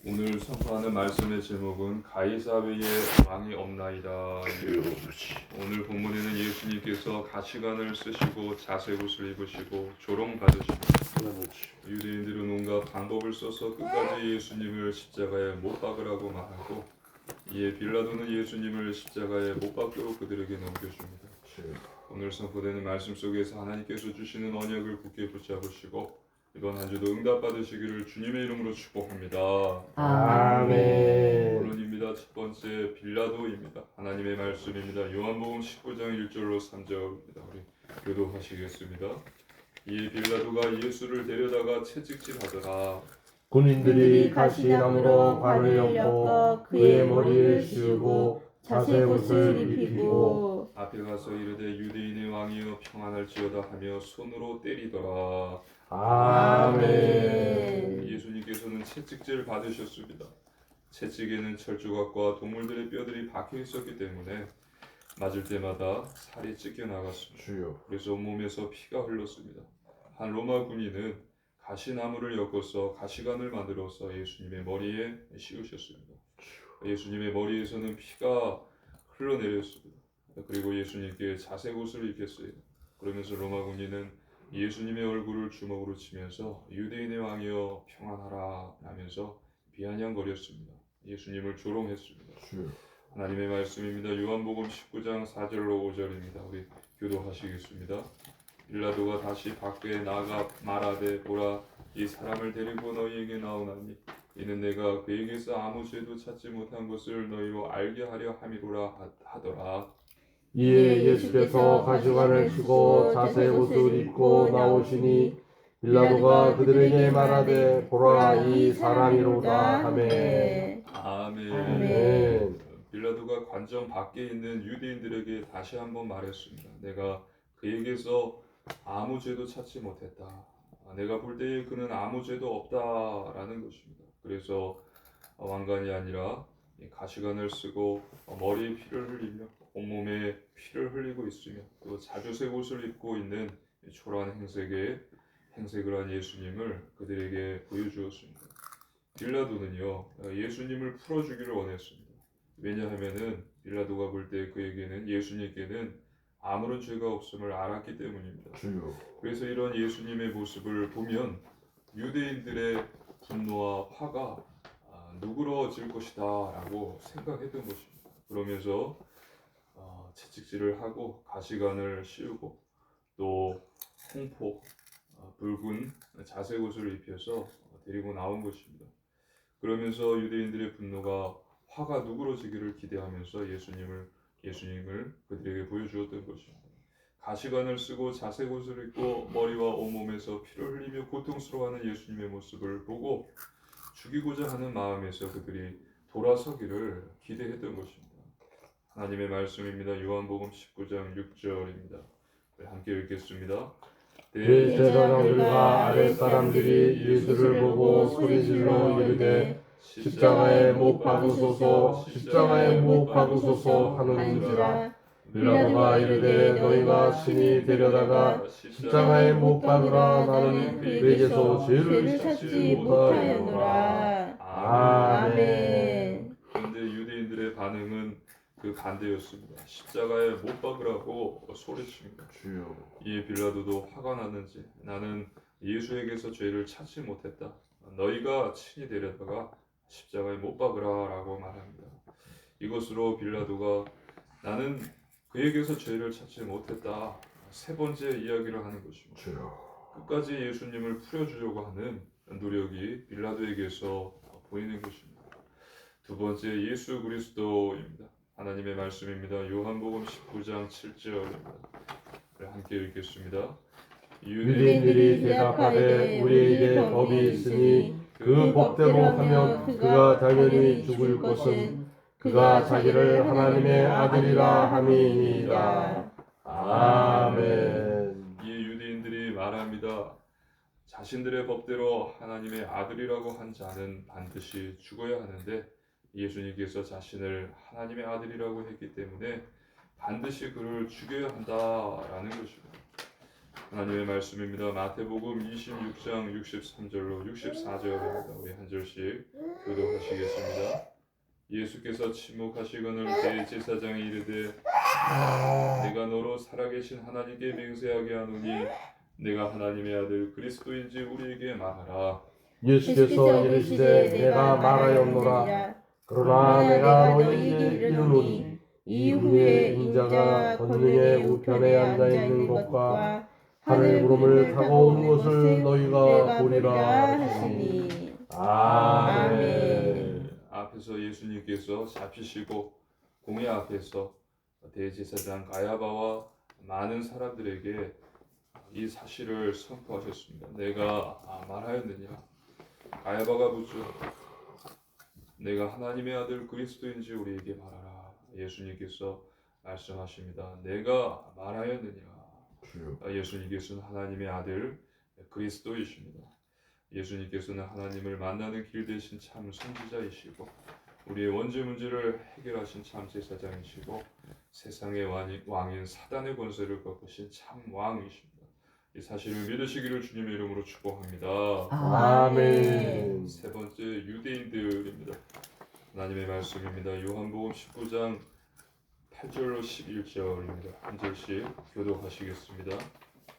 오늘 선포하는 말씀의 제목은 가이사 외에 왕이 없나이다. 오늘 본문에는 예수님께서 가시관을 쓰시고 자색옷을 입으시고 조롱 받으시고 유대인들은 온갖 방법을 써서 끝까지 예수님을 십자가에 못 박으라고 말하고 이에 빌라도는 예수님을 십자가에 못 박도록 그들에게 넘겨줍니다. 오늘 선포되는 말씀 속에서 하나님께서 주시는 언약을 굳게 붙잡으시고 이번 한 주도 응답 받으시기를 주님의 이름으로 축복합니다. 아멘. 본론입니다. 첫 번째 빌라도입니다. 하나님의 말씀입니다. 요한복음 19장 1절로 3절입니다. 우리 교도하시겠습니다. 이 빌라도가 예수를 데려다가 채찍질하더라. 군인들이 가시나무로 관을 엮어 그의 머리를 씌우고 자색옷을 입히고 앞에 가서 이르되 유대인의 왕이여 평안할지어다 하며 손으로 때리더라. 아멘. 예수님께서는 채찍질 받으셨습니다. 채찍에는 철조각과 동물들의 뼈들이 박혀 있었기 때문에 맞을 때마다 살이 찢겨 나갔습니다. 그래서 온몸에서 피가 흘렀습니다. 한 로마 군인은 가시나무를 엮어서 가시관을 만들어서 예수님의 머리에 씌우셨습니다. 예수님의 머리에서는 피가 흘러내렸습니다. 그리고 예수님께 자색옷을 입혔어요. 그러면서 로마 군인은 예수님의 얼굴을 주먹으로 치면서 유대인의 왕이여 평안하라 하면서 비아냥거렸습니다. 예수님을 조롱했습니다. 하나님의 말씀입니다. 요한복음 19장 4절로 5절입니다. 우리 교도하시겠습니다. 빌라도가 다시 밖에 나가 말하되 보라 이 사람을 데리고 너희에게 나오나니 이는 내가 그에게서 아무 죄도 찾지 못한 것을 너희로 알게 하려 함이로라 하더라. 이에 예수께서 가시관을 쓰고 자색옷을 입고 나오시니 빌라도가 그들에게 말하되 보라 이 사람이로다 하매. 아멘. 빌라도가 관정 밖에 있는 유대인들에게 다시 한번 말했습니다. 내가 그에게서 아무 죄도 찾지 못했다. 내가 볼 때에 그는 아무 죄도 없다라는 것입니다. 그래서 왕관이 아니라 가시관을 쓰고 머리에 피를 흘리며 온몸에 피를 흘리고 있으며 또 자주색 옷을 입고 있는 초라한 행색을 한 예수님을 그들에게 보여주었습니다. 빌라도는요 예수님을 풀어주기를 원했습니다. 왜냐하면은 빌라도가 볼 때 그에게는 예수님께는 아무런 죄가 없음을 알았기 때문입니다. 그래서 이런 예수님의 모습을 보면 유대인들의 분노와 화가 누그러질 것이다 라고 생각했던 것입니다. 그러면서 채찍질을 하고 가시관을 씌우고 또 홍포 붉은 자색옷을 입혀서 데리고 나온 것입니다. 그러면서 유대인들의 분노가 화가 누그러지기를 기대하면서 예수님을 그들에게 보여주었던 것입니다. 가시관을 쓰고 자색옷을 입고 머리와 온몸에서 피를 흘리며 고통스러워하는 예수님의 모습을 보고 죽이고자 하는 마음에서 그들이 돌아서기를 기대했던 것입니다. 하나님의 말씀입니다. 요한복음 19장 6절입니다. 함께 읽겠습니다. 대제사장들과 아랫사람들이 예수를 보고 소리질러 이르되 십자가에 못 박으소서 십자가에 못 박으소서 하는지라. 빌라도가 이르되 너희가 친히 데려다가 십자가에 못 박으라. 나는 그에게서 죄를 찾지 못하였노라. 아멘. 그런데 유대인들의 반응은 그 반대였습니다. 십자가에 못 박으라고 소리칩니다. 이에 빌라도도 화가 났는지 나는 예수에게서 죄를 찾지 못했다. 너희가 친히 데려다가 십자가에 못 박으라 라고 말합니다. 이것으로 빌라도가 나는 그에게서 죄를 찾지 못했다. 세 번째 이야기를 하는 것입니다. 끝까지 예수님을 풀어주려고 하는 노력이 빌라도에게서 보이는 것입니다. 두 번째 예수 그리스도입니다. 하나님의 말씀입니다. 요한복음 19장 7절입니다. 함께 읽겠습니다. 유대인들이 대답하되 우리에게 법이 있으니 그 법대로 하면 그가 당연히 죽을 것은 그가 자기를 하나님의 아들이라 함이니이다. 아멘. 이 유대인들이 말합니다. 자신들의 법대로 하나님의 아들이라고 한 자는 반드시 죽어야 하는데 예수님께서 자신을 하나님의 아들이라고 했기 때문에 반드시 그를 죽여야 한다라는 것입니다. 하나님의 말씀입니다. 마태복음 26장 63절로 64절입니다. 우리 한 절씩 교독하시겠습니다. 예수께서 침묵하시거늘 대제사장이 이르되 내가 너로 살아계신 하나님께 맹세하게 하노니 내가 하나님의 아들 그리스도인지 우리에게 말하라. 예수께서 이르시되 내가 말하였노라. 그러나 내가 너희에게 이르노니 이후에 인자가 권능의 우편에 앉아 있는 것과 하늘 구름을 타고 오는 것을 너희가 보리라 하시니. 아멘. 앞에서 예수님께서 잡히시고 공회 앞에서 대제사장 가야바와 많은 사람들에게 이 사실을 선포하셨습니다. 내가 말하였느냐? 가야바가 묻죠. 내가 하나님의 아들 그리스도인지 우리에게 말하라. 예수님께서 말씀하십니다. 내가 말하였느냐? 예수님께서는 하나님의 아들 그리스도이십니다. 예수님께서는 하나님을 만나는 길 되신 참 선지자이시고 우리의 원죄 문제를 해결하신 참 제사장이시고 세상의 왕인 사단의 권세를 꺾으신 참 왕이십니다. 이 사실을 믿으시기를 주님의 이름으로 축복합니다. 아멘. 세 번째 유대인들입니다. 하나님의 말씀입니다. 요한복음 19장 8절로 11절입니다. 한 절씩 교독하시겠습니다.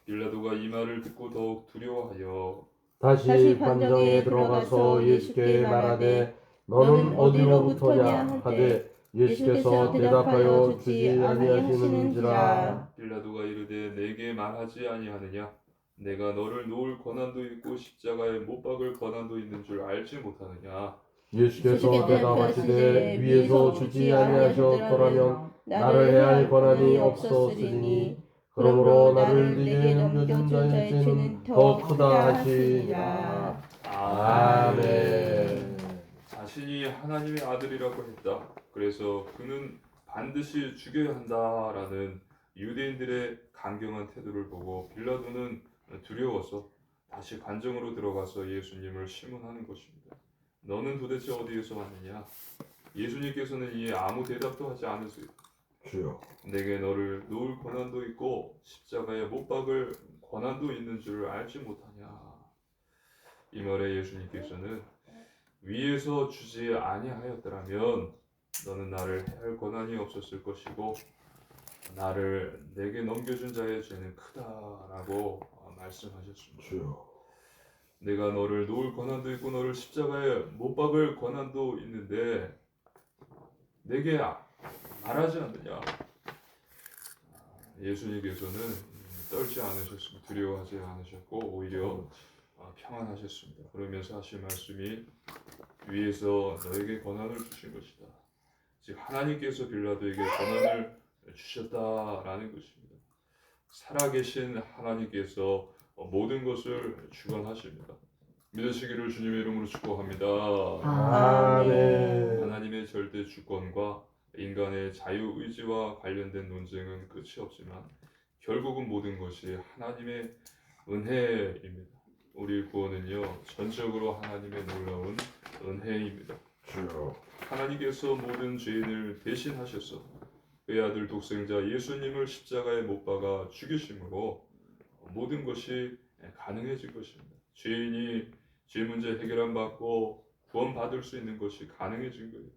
빌라도가 이 말을 듣고 더욱 두려워하여 다시 관정에 들어가서 예수께 말하되 너는 어디로부터냐 하되 예수께서 대답하여 주지 아니하시는지라. 빌라도가 이르되 내게 말하지 아니하느냐? 내가 너를 놓을 권한도 있고 십자가에 못 박을 권한도 있는 줄 알지 못하느냐? 예수께서 대답하시되 위에서 주지 아니하셨더라면 나를 해할 권한이 없었으리니 그러므로 나를 네게 넘겨준 자의 죄는 더 크다 하시니라. 아멘. 자신이 하나님의 아들이라고 했다. 그래서 그는 반드시 죽여야 한다라는 유대인들의 강경한 태도를 보고 빌라도는 두려워서 다시 관정으로 들어가서 예수님을 심문하는 것입니다. 너는 도대체 어디에서 왔느냐? 예수님께서는 이에 아무 대답도 하지 않으세요. 주여, 내게 너를 놓을 권한도 있고 십자가에 못 박을 권한도 있는 줄 알지 못하냐? 이 말에 예수님께서는 위에서 주지 아니하였더라면 너는 나를 해할 권한이 없었을 것이고 나를 내게 넘겨준 자의 죄는 크다라고 말씀하셨습니다. 주여. 내가 너를 놓을 권한도 있고 너를 십자가에 못 박을 권한도 있는데 내게 말하지 않느냐? 예수님께서는 떨지 않으셨습니다. 두려워하지 않으셨고 오히려 평안하셨습니다. 그러면서 하신 말씀이 위에서 너에게 권한을 주신 것이다. 즉 하나님께서 빌라도에게 권한을 주셨다라는 것입니다. 살아계신 하나님께서 모든 것을 주관하십니다. 믿으시기를 주님의 이름으로 축복합니다. 아멘. 하나님의 절대 주권과 인간의 자유의지와 관련된 논쟁은 끝이 없지만 결국은 모든 것이 하나님의 은혜입니다. 우리 구원은요 전적으로 하나님의 놀라운 은혜입니다. 주여. 하나님께서 모든 죄인을 대신하셔서 그의 아들 독생자 예수님을 십자가에 못 박아 죽이심으로 모든 것이 가능해진 것입니다. 죄인이 죄 문제 해결함 받고 구원받을 수 있는 것이 가능해진 거예요.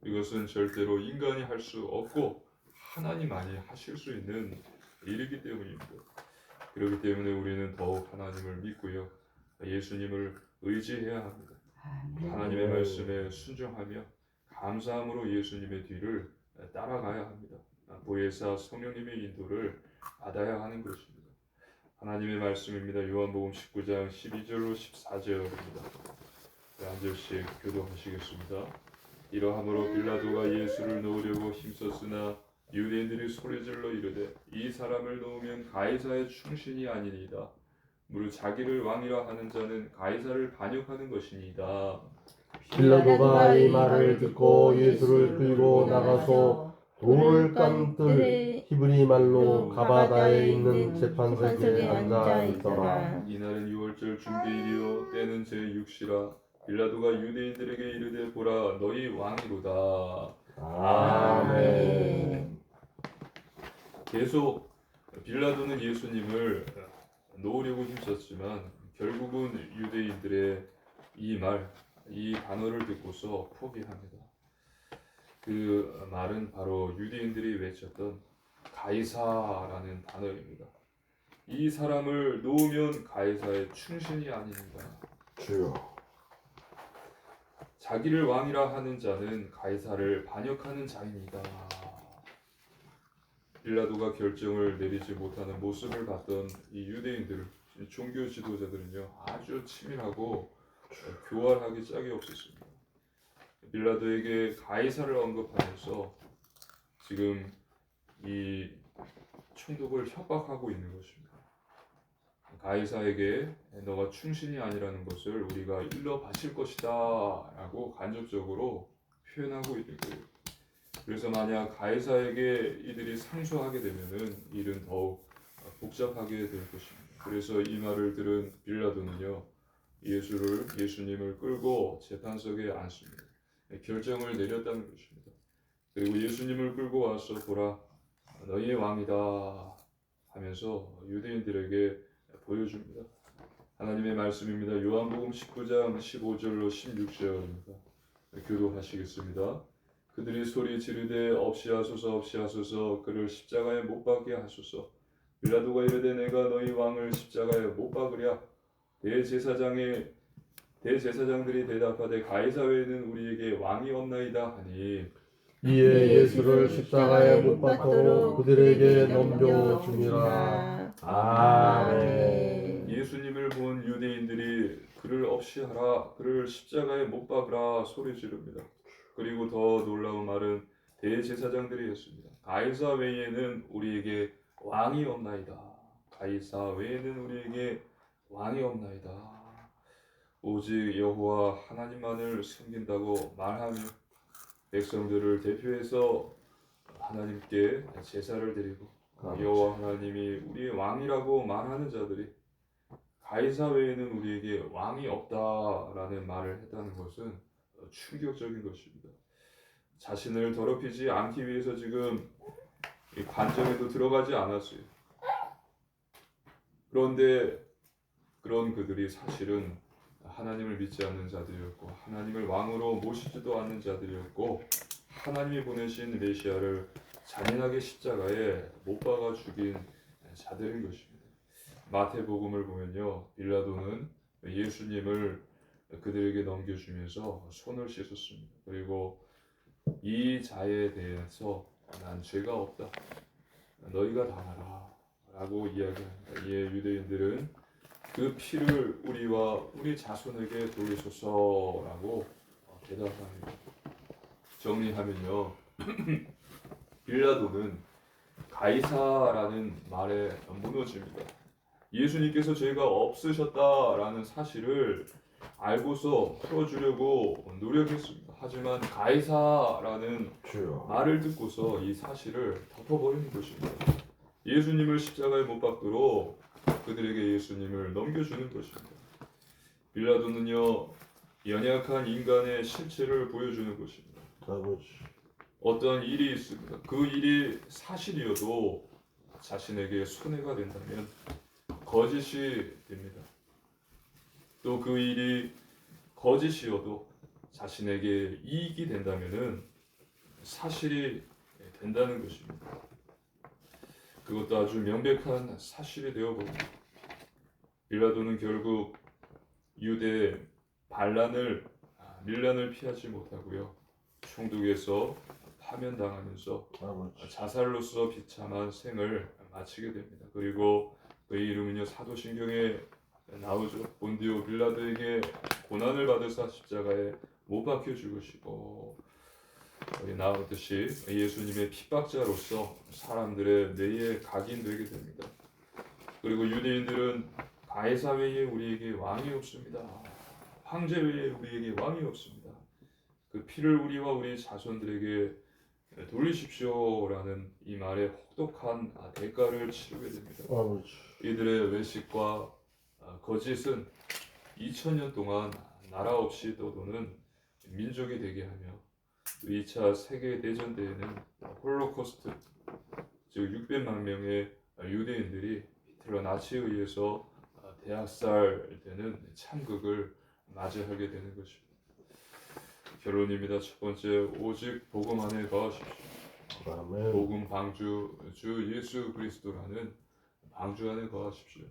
이것은 절대로 인간이 할 수 없고 하나님만이 하실 수 있는 일이기 때문입니다. 그렇기 때문에 우리는 더욱 하나님을 믿고요. 예수님을 의지해야 합니다. 하나님의 말씀에 순종하며 감사함으로 예수님의 뒤를 따라가야 합니다. 보혜사 성령님의 인도를 받아야 하는 것입니다. 하나님의 말씀입니다. 요한복음 19장 12절로 14절입니다. 한 절씩 교독하시겠습니다. 이러함으로 빌라도가 예수를 놓으려고 힘썼으나 유대인들이 소리질러 이르되 이 사람을 놓으면 가이사의 충신이 아니니이다. 무릇 자기를 왕이라 하는 자는 가이사를 반역하는 것이니이다. 빌라도가 이 말을 듣고 예수를 끌고 나가서 돌을 깐들 히브리 말로 가바다에 있는 재판석에 앉아 있더라. 이날은 6월절 중대일이요 때는 제6시라. 빌라도가 유대인들에게 이르되 보라 너희 왕이로다. 아멘. 계속 빌라도는 예수님을 놓으려고 힘썼지만 결국은 유대인들의 이 단어를 듣고서 포기합니다. 그 말은 바로 유대인들이 외쳤던 가이사라는 단어입니다. 이 사람을 놓으면 가이사의 충신이 아닙니다. 주여. 자기를 왕이라 하는 자는 가이사를 반역하는 자입니다. 빌라도가 결정을 내리지 못하는 모습을 봤던 이 유대인들, 종교 지도자들은요 아주 치밀하고 교활하기 짝이 없었습니다. 빌라도에게 가이사를 언급하면서 지금 이 총독을 협박하고 있는 것입니다. 가이사에게 너가 충신이 아니라는 것을 우리가 일러 바칠 것이다 라고 간접적으로 표현하고 있는 거예요. 그래서 만약 가이사에게 이들이 상소하게 되면은 일은 더욱 복잡하게 될 것입니다. 그래서 이 말을 들은 빌라도는요 예수님을 끌고 재판석에 앉습니다. 결정을 내렸다는 것입니다. 그리고 예수님을 끌고 와서 보라 너희의 왕이다 하면서 유대인들에게 보여줍니다. 하나님의 말씀입니다. 요한복음 19장 15절로 16절입니다. 교독하시겠습니다. 그들이 소리 지르되 없이하소서 없이하소서 그를 십자가에 못 박게 하소서. 빌라도가 이르되 내가 너희 왕을 십자가에 못 박으랴. 대제사장들이 대답하되 가이사 외에는 우리에게 왕이 없나이다 하니 이에 예수를 십자가에 못 박도록 그들에게 넘겨주니라. 아멘. 예수님을 본 유대인들이 그를 없이하라 그를 십자가에 못 박으라 소리 지릅니다. 그리고 더 놀라운 말은 대제사장들이 했습니다. 가이사 외에는 우리에게 왕이 없나이다. 가이사 외에는 우리에게 왕이 없나이다. 오직 여호와 하나님만을 섬긴다고 말하며 백성들을 대표해서 하나님께 제사를 드리고 여호와 하나님이 우리의 왕이라고 말하는 자들이 가이사 외에는 우리에게 왕이 없다라는 말을 했다는 것은 충격적인 것입니다. 자신을 더럽히지 않기 위해서 지금 이 관정에도 들어가지 않았어요. 그런데 그런 그들이 사실은 하나님을 믿지 않는 자들이었고 하나님을 왕으로 모시지도 않는 자들이었고 하나님이 보내신 메시아를 잔인하게 십자가에 못 박아 죽인 자들인 것입니다. 마태복음을 보면요 빌라도는 예수님을 그들에게 넘겨주면서 손을 씻었습니다. 그리고 이 자에 대해서 난 죄가 없다 너희가 당하라 라고 이야기합니다. 이에 유대인들은 그 피를 우리와 우리 자손에게 돌리소서라고 대답합니다. 정리하면요 빌라도는 가이사라는 말에 무너집니다. 예수님께서 죄가 없으셨다라는 사실을 알고서 풀어주려고 노력했습니다. 하지만 가이사라는 말을 듣고서 이 사실을 덮어버리는 것입니다. 예수님을 십자가에 못 박도록 그들에게 예수님을 넘겨주는 것입니다. 빌라도는요 연약한 인간의 실체를 보여주는 것입니다. 어떤 일이 있습니다. 그 일이 사실이어도 자신에게 손해가 된다면 거짓이 됩니다. 또 그 일이 거짓이어도 자신에게 이익이 된다면은 사실이 된다는 것입니다. 그것도 아주 명백한 사실이 되어버립니다. 빌라도는 결국 유대 밀란을 피하지 못하고요. 총독에서 파면당하면서 자살로서 비참한 생을 마치게 됩니다. 그리고 그의 이름은요 사도신경에 나오죠. 본디오 빌라도에게 고난을 받으사 십자가에 못 박혀 죽으시고 여기 나오듯이 예수님의 핍박자로서 사람들의 뇌에 각인되게 됩니다. 그리고 유대인들은 가이사 외에 우리에게 왕이 없습니다. 황제 외에 우리에게 왕이 없습니다. 그 피를 우리와 우리 자손들에게 돌리십시오라는 이 말에 혹독한 대가를 치르게 됩니다. 이들의 외식과 거짓은 2000년 동안 나라 없이 떠도는 민족이 되게 하며 2차 세계대전 때에는 홀로코스트 즉 600만 명의 유대인들이 히틀러 나치에 의해서 대학살 때는 참극을 맞이하게 되는 것입니다. 결론입니다. 첫 번째, 오직 복음 안에 거하십시오. 아멘. 복음 방주 주 예수 그리스도라는 방주 안에 거하십시오.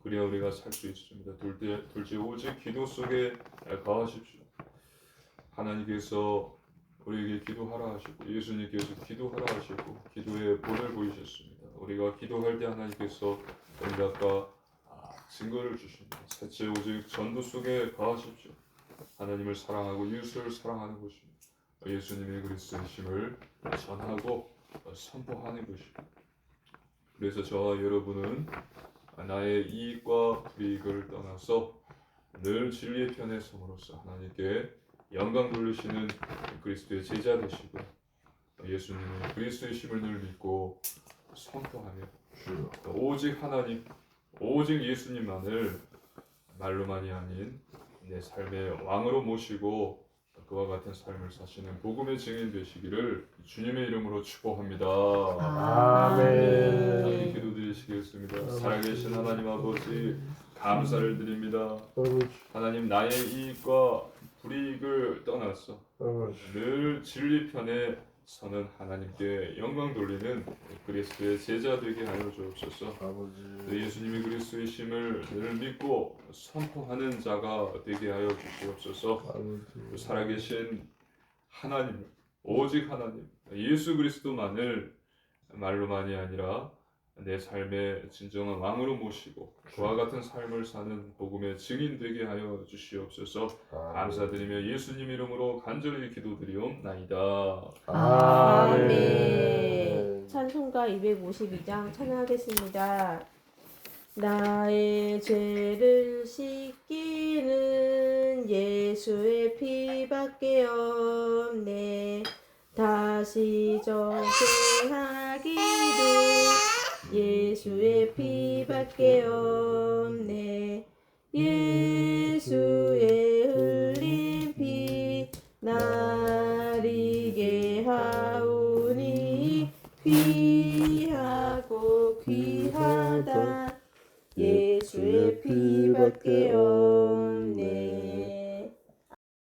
그래야 우리가 살 수 있습니다. 둘째, 오직 기도 속에 거하십시오. 하나님께서 우리에게 기도하라 하시고 예수님께서 기도하라 하시고 기도에 본을 보이셨습니다. 우리가 기도할 때 하나님께서 응답과 증거를 주십니다. 셋째, 오직 전도 속에 거하십시오. 하나님을 사랑하고 이웃을 사랑하는 것입니다. 예수님의 그리스도이심을 전하고 선포하는 것입니다. 그래서 저와 여러분은 나의 이익과 불이익을 떠나서 늘 진리의 편에 섬으로써 하나님께 영광 돌리시는 그리스도의 제자 되시고 예수님의 그리스도이심을 늘 믿고 선포하며 오직 하나님, 오직 예수님만을 말로만이 아닌 내 삶의 왕으로 모시고 그와 같은 삶을 사시는 복음의 증인 되시기를 주님의 이름으로 축복합니다. 아멘. 기도드리시겠습니다. 살아계신 하나님 아버지 감사를 드립니다. 하나님 나의 이익과 불이익을 떠나서 늘 진리 편에 서는 하나님께 영광 돌리는 그리스도의 제자 되게 하여 주옵소서. 예수님이 그리스도이심을 늘 믿고 선포하는 자가 되게 하여 주시옵소서. 살아계신 하나님, 오직 하나님, 예수 그리스도만을 말로만이 아니라 내 삶의 진정한 왕으로 모시고 그와 같은 삶을 사는 복음의 증인 되게 하여 주시옵소서. 감사드리며 예수님 이름으로 간절히 기도드리옵나이다. 아멘. 찬송가 252장 찬양하겠습니다. 나의 죄를 씻기는 예수의 피밖에 없네. 다시 정죄하기도 예수의 피밖에 없네. 예수의 흘린 피 나리게 하오니 귀하고 귀하다. 예수의 피밖에 없네.